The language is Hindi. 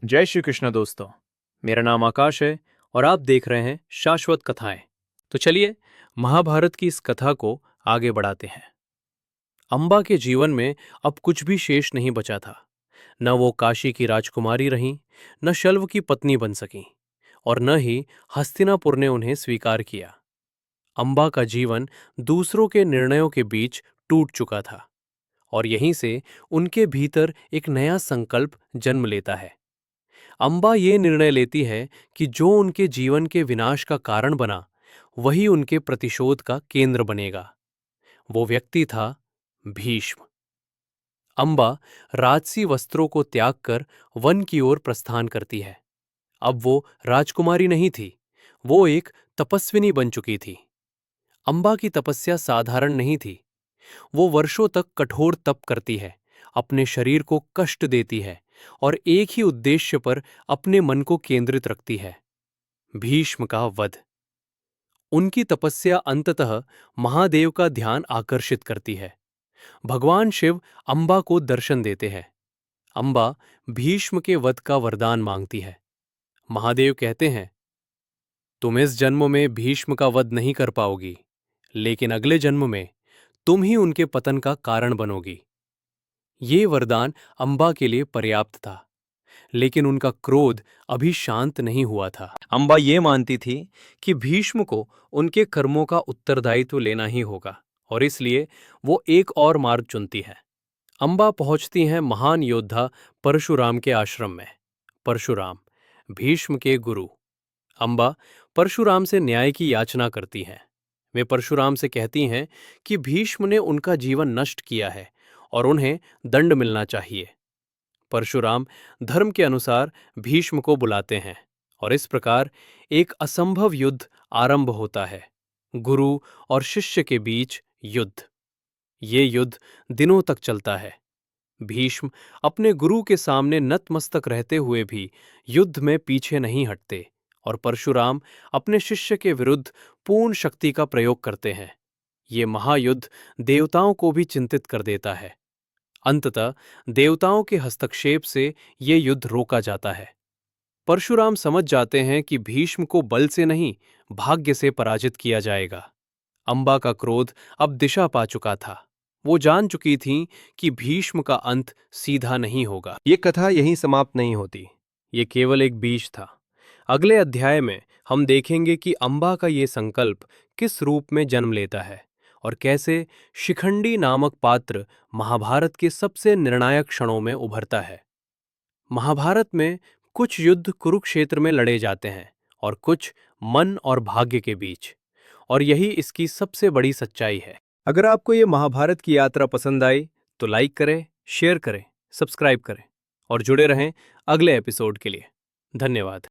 जय श्री कृष्ण दोस्तों। मेरा नाम आकाश है और आप देख रहे हैं शाश्वत कथाएं। तो चलिए महाभारत की इस कथा को आगे बढ़ाते हैं। अंबा के जीवन में अब कुछ भी शेष नहीं बचा था। न वो काशी की राजकुमारी रहीं, न शल्व की पत्नी बन सकीं और न ही हस्तिनापुर ने उन्हें स्वीकार किया। अंबा का जीवन दूसरों के निर्णयों के बीच टूट चुका था और यहीं से उनके भीतर एक नया संकल्प जन्म लेता है। अंबा ये निर्णय लेती है कि जो उनके जीवन के विनाश का कारण बना, वही उनके प्रतिशोध का केंद्र बनेगा। वो व्यक्ति था भीष्म। अंबा राजसी वस्त्रों को त्याग कर वन की ओर प्रस्थान करती है। अब वो राजकुमारी नहीं थी, वो एक तपस्विनी बन चुकी थी। अंबा की तपस्या साधारण नहीं थी। वो वर्षों तक कठोर तप करती है, अपने शरीर को कष्ट देती है और एक ही उद्देश्य पर अपने मन को केंद्रित रखती है, भीष्म का वध। उनकी तपस्या अंततः महादेव का ध्यान आकर्षित करती है। भगवान शिव अंबा को दर्शन देते हैं। अंबा भीष्म के वध का वरदान मांगती है। महादेव कहते हैं, तुम इस जन्म में भीष्म का वध नहीं कर पाओगी, लेकिन अगले जन्म में तुम ही उनके पतन का कारण बनोगी। ये वरदान अंबा के लिए पर्याप्त था, लेकिन उनका क्रोध अभी शांत नहीं हुआ था। अंबा ये मानती थी कि भीष्म को उनके कर्मों का उत्तरदायित्व लेना ही होगा और इसलिए वो एक और मार्ग चुनती है। अंबा पहुंचती हैं महान योद्धा परशुराम के आश्रम में। परशुराम, भीष्म के गुरु। अंबा परशुराम से न्याय की याचना करती हैं। वे परशुराम से कहती हैं कि भीष्म ने उनका जीवन नष्ट किया है और उन्हें दंड मिलना चाहिए। परशुराम धर्म के अनुसार भीष्म को बुलाते हैं और इस प्रकार एक असंभव युद्ध आरंभ होता है, गुरु और शिष्य के बीच युद्ध। ये युद्ध दिनों तक चलता है। भीष्म अपने गुरु के सामने नतमस्तक रहते हुए भी युद्ध में पीछे नहीं हटते और परशुराम अपने शिष्य के विरुद्ध पूर्ण शक्ति का प्रयोग करते हैं। ये महायुद्ध देवताओं को भी चिंतित कर देता है। अंततः देवताओं के हस्तक्षेप से ये युद्ध रोका जाता है। परशुराम समझ जाते हैं कि भीष्म को बल से नहीं, भाग्य से पराजित किया जाएगा। अंबा का क्रोध अब दिशा पा चुका था। वो जान चुकी थीं कि भीष्म का अंत सीधा नहीं होगा। ये कथा यहीं समाप्त नहीं होती। ये केवल एक बीज था। अगले अध्याय में हम देखेंगे कि अंबा का ये संकल्प किस रूप में जन्म लेता है और कैसे शिखंडी नामक पात्र महाभारत के सबसे निर्णायक क्षणों में उभरता है। महाभारत में कुछ युद्ध कुरुक्षेत्र में लड़े जाते हैं और कुछ मन और भाग्य के बीच, और यही इसकी सबसे बड़ी सच्चाई है। अगर आपको ये महाभारत की यात्रा पसंद आई तो लाइक करें, शेयर करें, सब्सक्राइब करें और जुड़े रहें अगले एपिसोड के लिए। धन्यवाद।